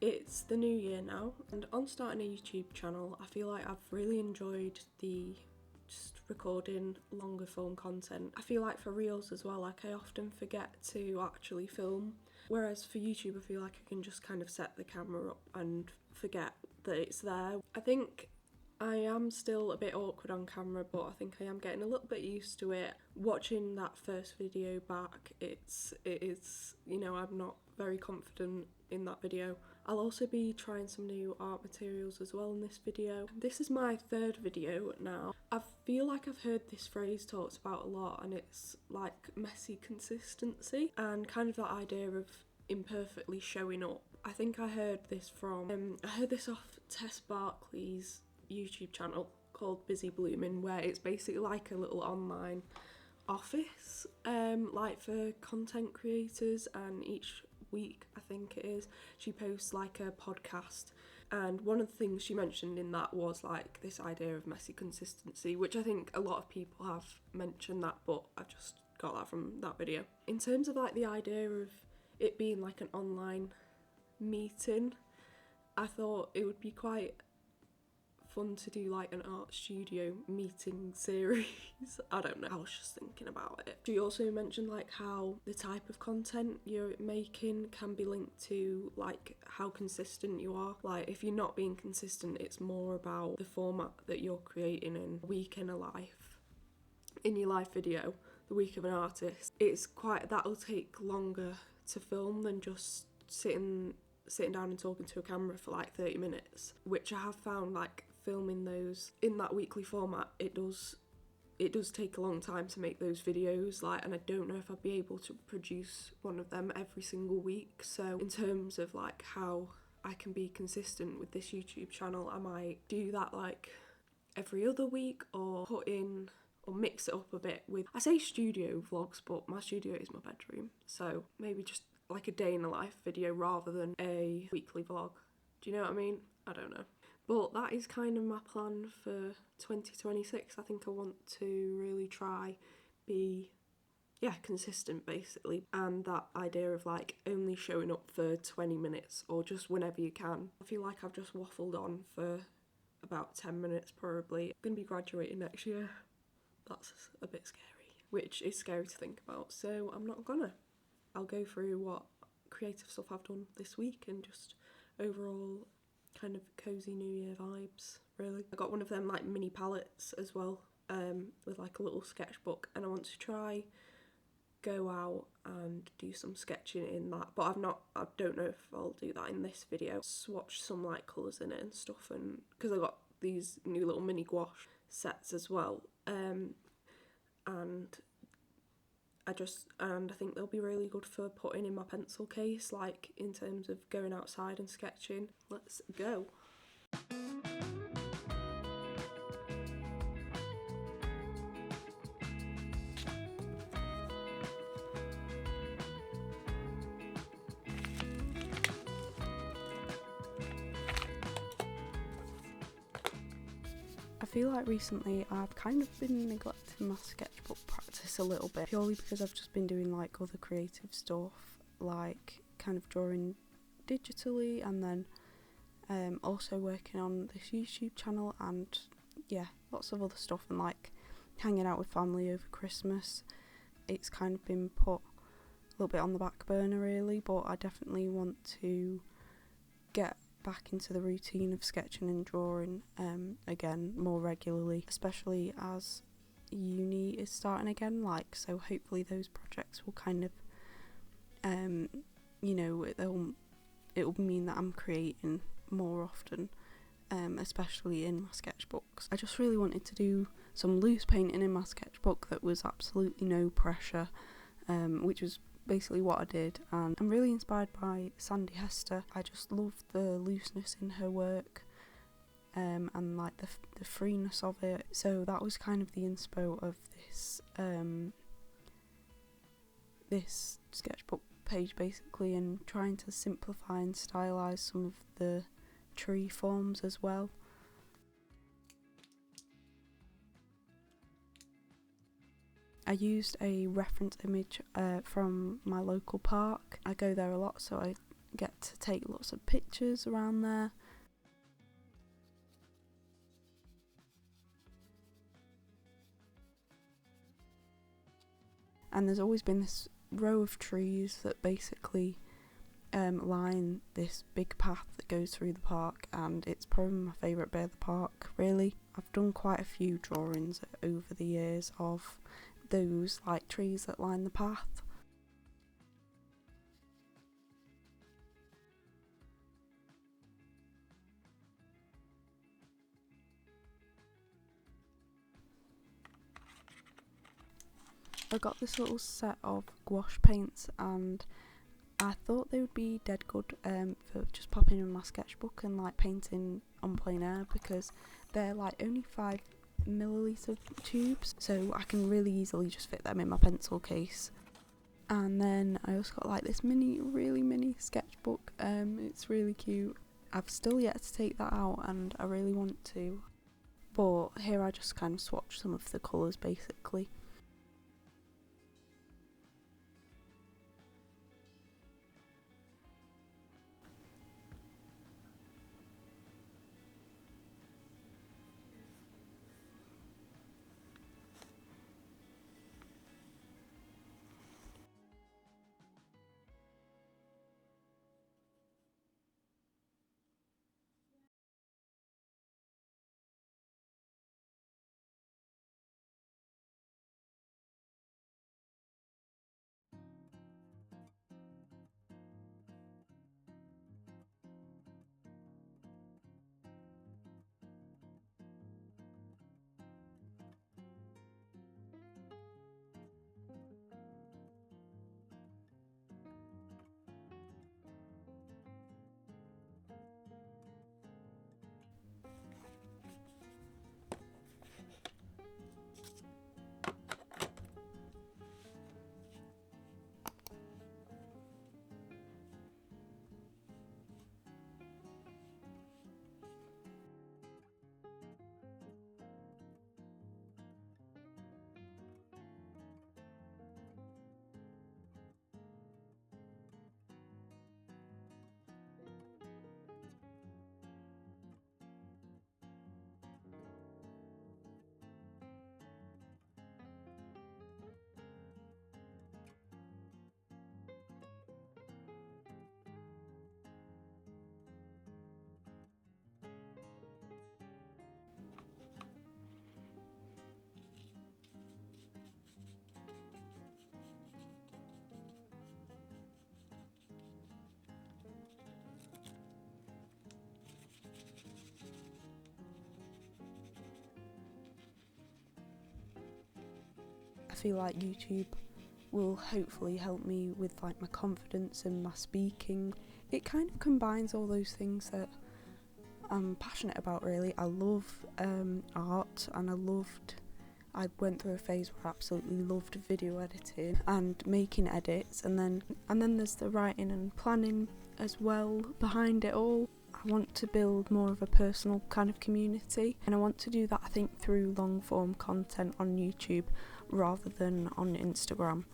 It's the new year now, and on starting a YouTube channel, I feel like I've really enjoyed the just recording longer form content. I feel like for reels as well, like I often forget to actually film, whereas for YouTube I feel like I can just kind of set the camera up and forget that it's there. I think I am still a bit awkward on camera, but I think I am getting a little bit used to it. Watching that first video back, it is, you know, I'm not very confident in that video. I'll also be trying some new art materials as well in this video. This is my third video now. I feel like I've heard this phrase talked about a lot, and it's like messy consistency and kind of that idea of imperfectly showing up. I think I heard this off Tess Barkley's YouTube channel called Busy Blooming, where it's basically like a little online office like for content creators, and each week I think it is she posts like a podcast, and one of the things she mentioned in that was like this idea of messy consistency, which I think a lot of people have mentioned that, but I've just got that from that video. In terms of like the idea of it being like an online meeting, I thought it would be quite fun to do like an art studio meeting series. I don't know, I was just thinking about it. She also mentioned like how the type of content you're making can be linked to like how consistent you are. Like if you're not being consistent, it's more about the format that you're creating. In Week in a Life, in your life video, the week of an artist, that'll take longer to film than just sitting down and talking to a camera for like 30 minutes, which I have found like filming those in that weekly format, it does take a long time to make those videos, like, and I don't know if I'd be able to produce one of them every single week. So in terms of like how I can be consistent with this YouTube channel, I might do that like every other week, or mix it up a bit with, I say studio vlogs, but my studio is my bedroom, so maybe just like a day in the life video rather than a weekly vlog. Do you know what I mean? I don't know. But that is kind of my plan for 2026. I think I want to really try be consistent basically, and that idea of like only showing up for 20 minutes or just whenever you can. I feel like I've just waffled on for about 10 minutes probably. I'm going to be graduating next year. That's a bit scary, which is scary to think about, so I'm not gonna. I'll go through what creative stuff I've done this week and just overall kind of cozy New Year vibes, really. I got one of them like mini palettes as well, with like a little sketchbook, and I want to try go out and do some sketching in that, but I don't know if I'll do that in this video. Swatch some like colours in it and stuff, and because I got these new little mini gouache sets as well, and I think they'll be really good for putting in my pencil case, like in terms of going outside and sketching. Let's go. I feel like recently I've kind of been neglecting my sketchbook practice a little bit, purely because I've just been doing like other creative stuff, like kind of drawing digitally, and then also working on this YouTube channel, and lots of other stuff, and like hanging out with family over Christmas. It's kind of been put a little bit on the back burner really, but I definitely want to get back into the routine of sketching and drawing again more regularly, especially as uni is starting again, like, so hopefully those projects will kind of it'll mean that I'm creating more often, especially in my sketchbooks. I just really wanted to do some loose painting in my sketchbook that was absolutely no pressure, which was basically what I did, and I'm really inspired by Sandy Hester. I just love the looseness in her work, and like the freeness of it. So that was kind of the inspo of this sketchbook page basically, and trying to simplify and stylize some of the tree forms as well. I used a reference image from my local park. I go there a lot, so I get to take lots of pictures around there. And there's always been this row of trees that basically line this big path that goes through the park, and it's probably my favourite bit of the park, really. I've done quite a few drawings over the years of those like trees that line the path. I got this little set of gouache paints, and I thought they would be dead good for just popping in my sketchbook and like painting on plein air, because they're like only 5ml tubes, so I can really easily just fit them in my pencil case. And then I also got like this really mini sketchbook. It's really cute. I've still yet to take that out and I really want to, but here I just kind of swatch some of the colours basically. I feel like YouTube will hopefully help me with like my confidence and my speaking. It kind of combines all those things that I'm passionate about, really. I love art, and I went through a phase where I absolutely loved video editing and making edits, and then there's the writing and planning as well behind it all. I want to build more of a personal kind of community, and I want to do that, I think, through long form content on YouTube rather than on Instagram.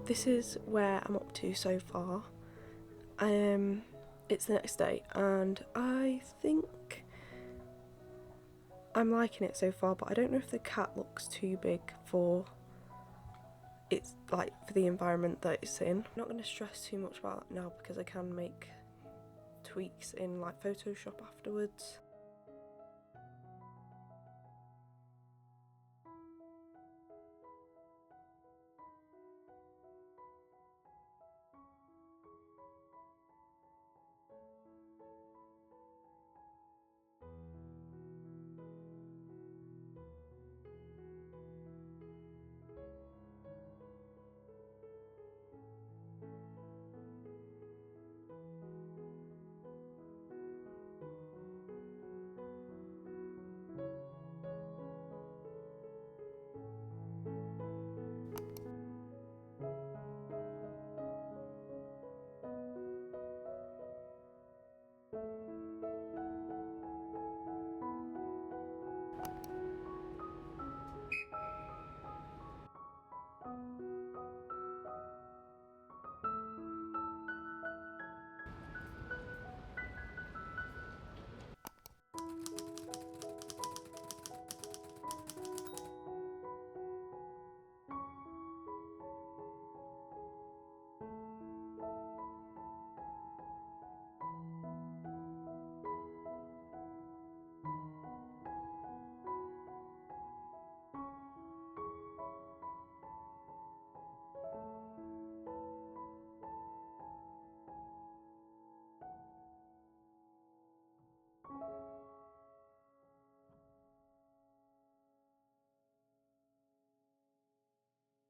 this is where I'm up to so far. It's the next day and I think I'm liking it so far, but I don't know if the cat looks too big for it's like for the environment that it's in. I'm not going to stress too much about that now because I can make tweaks in like Photoshop afterwards.